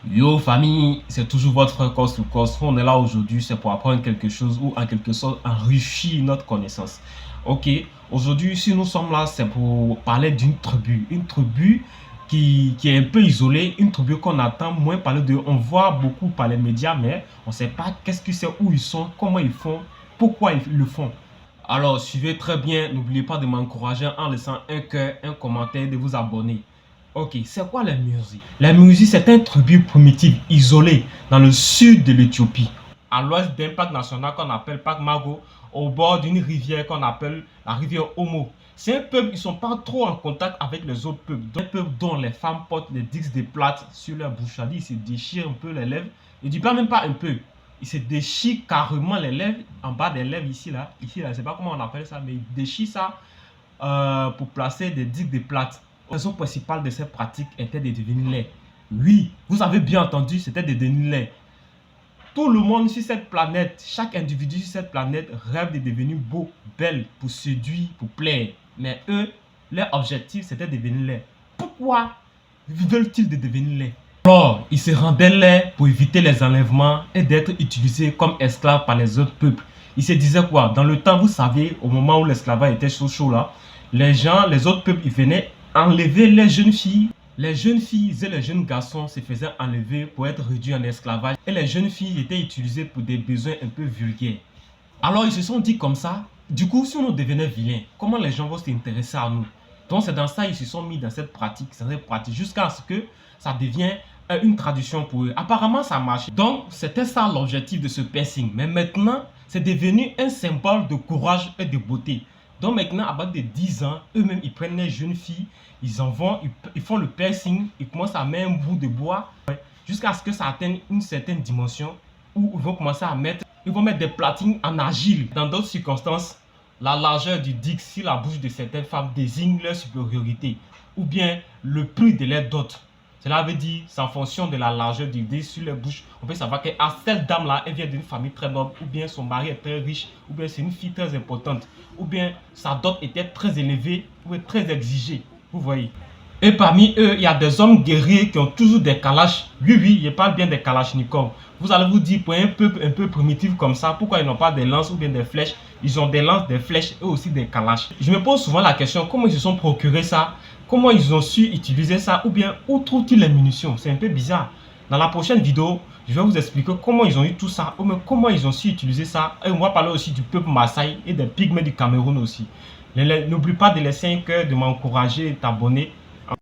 Yo famille, c'est toujours votre frère Cos to Cos. On est là aujourd'hui, c'est pour apprendre quelque chose ou en quelque sorte enrichir notre connaissance. Ok, aujourd'hui si nous sommes là, c'est pour parler d'une tribu. Une tribu qui est un peu isolée, une tribu qu'on entend moins parler de. On voit beaucoup par les médias, mais on ne sait pas qu'est-ce que c'est, où ils sont, comment ils font, pourquoi ils le font. Alors suivez très bien, n'oubliez pas de m'encourager en laissant un cœur, un commentaire, de vous abonner. Ok, c'est quoi la musique? La musique, c'est un tribu primitif isolé dans le sud de l'Éthiopie, à l'ouest d'un parc national qu'on appelle Parc Mago, au bord d'une rivière qu'on appelle la rivière Omo. C'est un peuple, ils ne sont pas trop en contact avec les autres peuples. Un peuple dont les femmes portent les dix de plate sur leur bouche. Ils se déchirent un peu les lèvres. Je ne dis pas même pas un peu. Ils se déchirent carrément les lèvres, en bas des lèvres ici là. Ici là, je ne sais pas comment on appelle ça, mais ils déchirent ça pour placer des digues de plate. La raison principale de cette pratique était de devenir laid. Oui, vous avez bien entendu, c'était de devenir laid. Tout le monde sur cette planète, chaque individu sur cette planète rêve de devenir beau, belle, pour séduire, pour plaire. Mais eux, leur objectif, c'était de devenir laid. Pourquoi veulent-ils de devenir laid? Alors, ils se rendaient laids pour éviter les enlèvements et d'être utilisés comme esclaves par les autres peuples. Ils se disaient quoi? Dans le temps, vous savez, au moment où l'esclavage était chaud là, les gens, les autres peuples, ils venaient enlever les jeunes filles. Les jeunes filles et les jeunes garçons se faisaient enlever pour être réduits en esclavage. Et les jeunes filles étaient utilisées pour des besoins un peu vulgaires. Alors ils se sont dit comme ça, du coup si on devenait vilain, comment les gens vont s'intéresser à nous? Donc c'est dans ça ils se sont mis dans cette pratique jusqu'à ce que ça devienne une tradition pour eux. Apparemment ça marche. Donc c'était ça l'objectif de ce piercing. Mais maintenant c'est devenu un symbole de courage et de beauté. Donc maintenant à partir de 10 ans, eux-mêmes ils prennent les jeunes filles, ils en vont, ils font le piercing, ils commencent à mettre un bout de bois jusqu'à ce que ça atteigne une certaine dimension où ils vont commencer à mettre, ils vont mettre des platines en argile. Dans d'autres circonstances, la largeur du dick sur la bouche de certaines femmes désigne leur supériorité ou bien le prix de leur dot. Cela veut dire, c'est en fonction de la largeur du dick sur leur bouche, on peut savoir que cette dame-là, elle vient d'une famille très noble, ou bien son mari est très riche, ou bien c'est une fille très importante, ou bien sa dot était très élevée, ou très exigée. Vous voyez. Et parmi eux, il y a des hommes guerriers qui ont toujours des kalash. Oui, oui, je parle bien des kalachnikovs. Vous allez vous dire, pour un peuple un peu primitif comme ça, pourquoi ils n'ont pas des lances ou bien des flèches? Ils ont des lances, des flèches et aussi des kalash. Je me pose souvent la question, comment ils se sont procurés ça? Comment ils ont su utiliser ça? Ou bien, où trouvent-ils les munitions? C'est un peu bizarre. Dans la prochaine vidéo, je vais vous expliquer comment ils ont eu tout ça, ou même comment ils ont su utiliser ça. Et on va parler aussi du peuple Maasai et des pygmées du Cameroun aussi. N'oublie pas de laisser un cœur, de m'encourager et t'abonner.